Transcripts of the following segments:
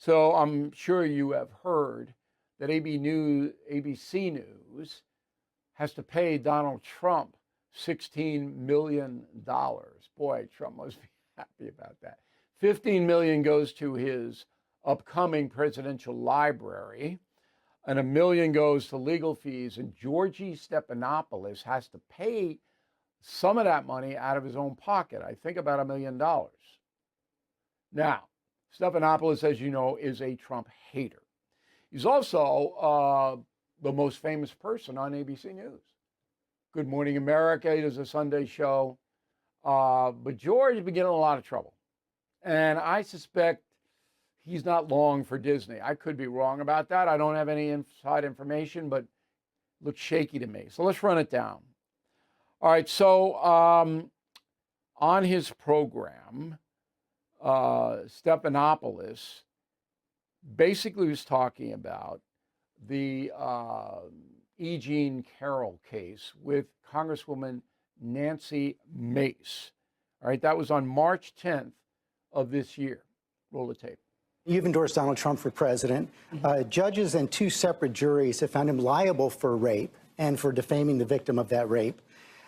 So I'm sure you have heard that ABC News has to pay Donald Trump $16 million. Boy, Trump must be happy about that. $15 million goes to his upcoming presidential library, and $1 million goes to legal fees. And Georgie Stephanopoulos has to pay some of that money out of his own pocket. I think about $1 million. Now, Stephanopoulos, as you know, is a Trump hater. He's also the most famous person on ABC News. Good Morning America, he does a Sunday show. But George has been getting in a lot of trouble. And I suspect he's not long for Disney. I could be wrong about that. I don't have any inside information, but it looks shaky to me. So let's run it down. All right, so on his program, Stephanopoulos basically was talking about the E. Jean Carroll case with Congresswoman Nancy Mace. All right, that was on March 10th of this year. Roll the tape. You've endorsed Donald Trump for president. Judges and 2 separate juries have found him liable for rape and for defaming the victim of that rape.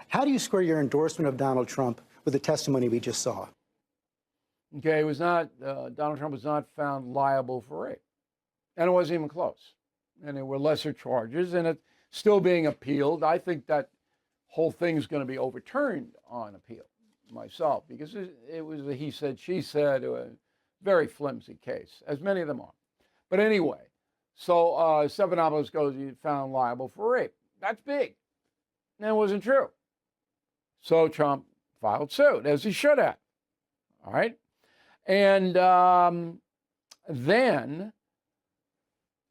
How do you square your endorsement of Donald Trump with the testimony we just saw? Okay, it was not, Donald Trump was not found liable for rape. And it wasn't even close. And there were lesser charges, and it's still being appealed. I think that whole thing's going to be overturned on appeal myself, because it was a he said, she said, a very flimsy case, as many of them are. But anyway, so Stephanopoulos goes, he found liable for rape. That's big. And it wasn't true. So Trump filed suit, as he should have. All right. And then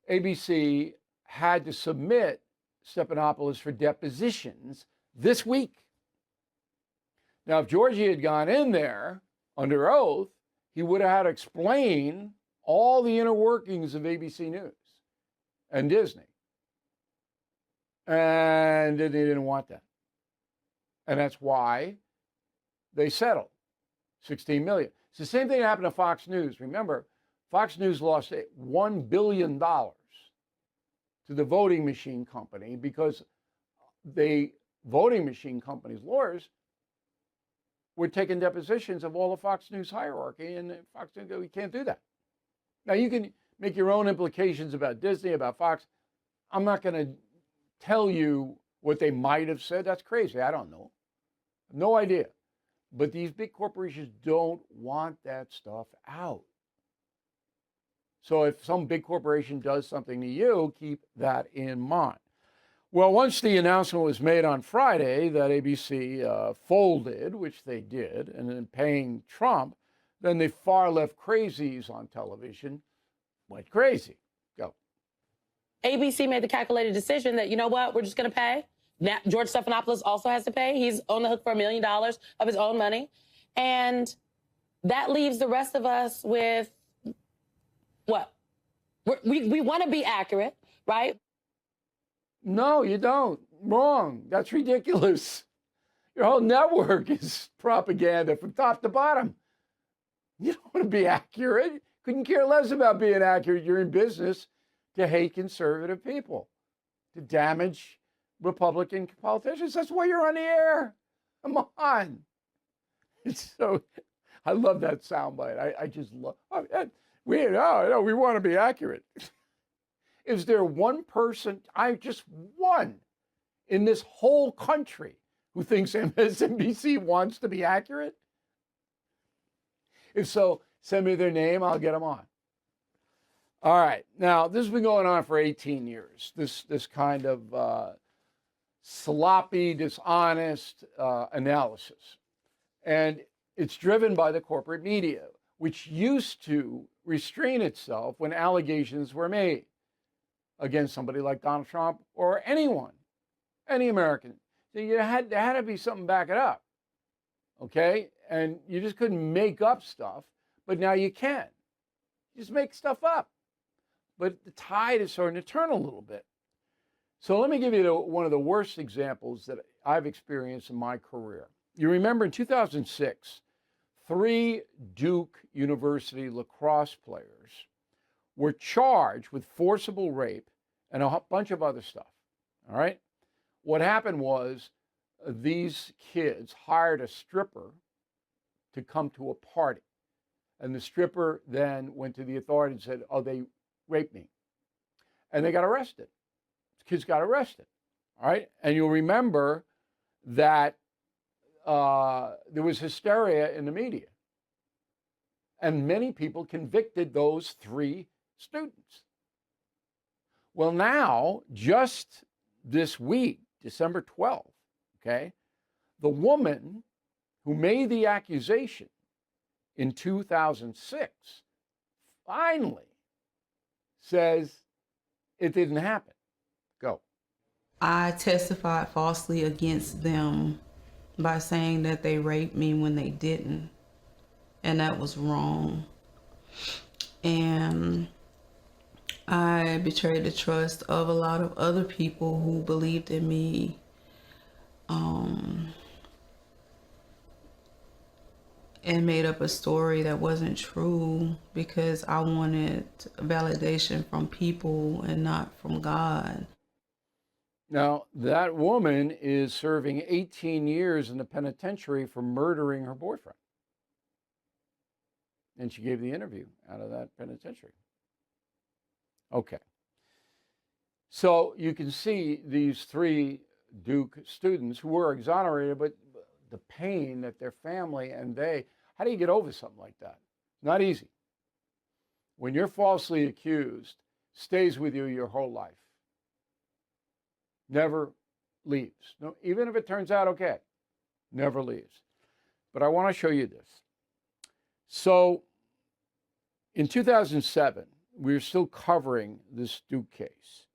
ABC had to submit Stephanopoulos for depositions this week. Now, if Georgie had gone in there under oath, he would have had to explain all the inner workings of ABC News and Disney. And they didn't want that. And that's why they settled $16 million. It's the same thing that happened to Fox News. Remember, Fox News lost $1 billion to the voting machine company because the voting machine company's lawyers were taking depositions of all the Fox News hierarchy, and Fox News, we can't do that. Now, you can make your own implications about Disney, about Fox. I'm not going to tell you what they might have said. That's crazy. I don't know. No idea. But these big corporations don't want that stuff out. So if some big corporation does something to you, keep that in mind. Well, once the announcement was made on Friday that ABC folded, which they did, and then paying Trump, then the far left crazies on television went crazy. Go. ABC made the calculated decision that, you know what, we're just going to pay. Now, George Stephanopoulos also has to pay. He's on the hook for $1 million of his own money. And that leaves the rest of us with what? We want to be accurate, right? No, you don't. Wrong. That's ridiculous. Your whole network is propaganda from top to bottom. You don't want to be accurate. Couldn't care less about being accurate. You're in business to hate conservative people, to damage Republican politicians. That's why you're on the air. Come on. It's so, I love that soundbite. I just love, we want to be accurate. Is there one person, just one, in this whole country who thinks MSNBC wants to be accurate? If so, send me their name, I'll get them on. All right, now this has been going on for 18 years, this kind of sloppy, dishonest analysis. And it's driven by the corporate media, which used to restrain itself when allegations were made against somebody like Donald Trump or anyone, any American. So there had to be something back it up, okay? And you just couldn't make up stuff, but now you can. Just make stuff up. But the tide is starting to turn a little bit. So let me give you one of the worst examples that I've experienced in my career. You remember in 2006, 3 Duke University lacrosse players were charged with forcible rape and a bunch of other stuff. All right? What happened was these kids hired a stripper to come to a party. And the stripper then went to the authorities and said, oh, they raped me. And they got arrested. The kids got arrested. All right? And you'll remember that there was hysteria in the media. And many people convicted those 3 students. Well, now, just this week, December 12th, okay, the woman who made the accusation in 2006 finally says it didn't happen. Go. I testified falsely against them by saying that they raped me when they didn't. And that was wrong. And I betrayed the trust of a lot of other people who believed in me. And made up a story that wasn't true because I wanted validation from people and not from God. Now, that woman is serving 18 years in the penitentiary for murdering her boyfriend. And she gave the interview out of that penitentiary. Okay. So you can see these 3 Duke students who were exonerated, but the pain that their family and how do you get over something like that? Not easy. When you're falsely accused, stays with you your whole life. Never leaves. No, even if it turns out okay, never leaves. But I want to show you this. So in 2007, we were still covering this Duke case.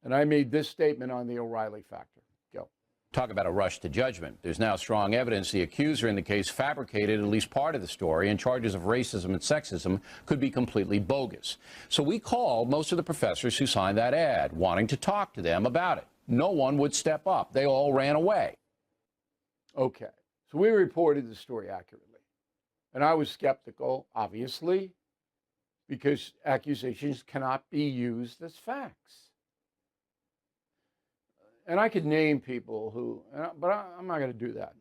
And I made this statement on the O'Reilly factor. Go. Talk about a rush to judgment. There's now strong evidence the accuser in the case fabricated at least part of the story, and charges of racism and sexism could be completely bogus. So we called most of the professors who signed that ad, wanting to talk to them about it. No one would step up. They all ran away. Okay. So we reported the story accurately. And I was skeptical, obviously, because accusations cannot be used as facts. And I could name people who, but I'm not going to do that.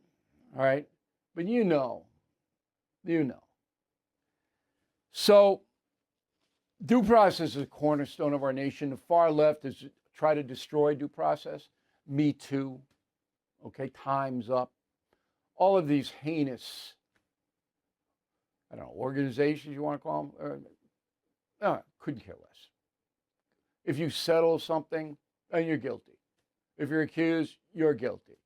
All right? But you know. So due process is a cornerstone of our nation. The far left has tried to destroy due process. Me Too. Okay, Time's Up. All of these heinous, I don't know, organizations you want to call them, couldn't care less. If you settle something, then you're guilty. If you're accused, you're guilty.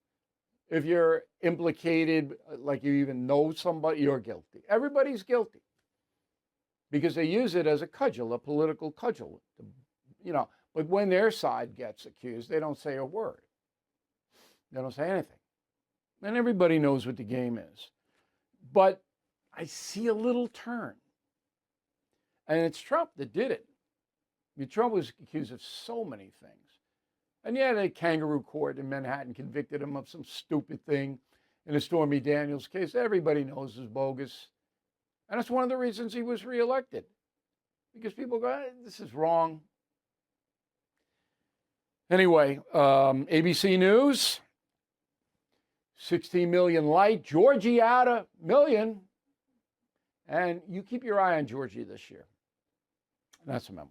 If you're implicated, like you even know somebody, you're guilty. Everybody's guilty because they use it as a cudgel, a political cudgel. But when their side gets accused, they don't say a word. They don't say anything. And everybody knows what the game is. But I see a little turn. And it's Trump that did it. Trump was accused of so many things. And yeah, the kangaroo court in Manhattan convicted him of some stupid thing in the Stormy Daniels case. Everybody knows is bogus. And that's one of the reasons he was reelected. Because people go, this is wrong. Anyway, ABC News, 16 million light, Georgie out a million. And you keep your eye on Georgie this year. And that's a memo.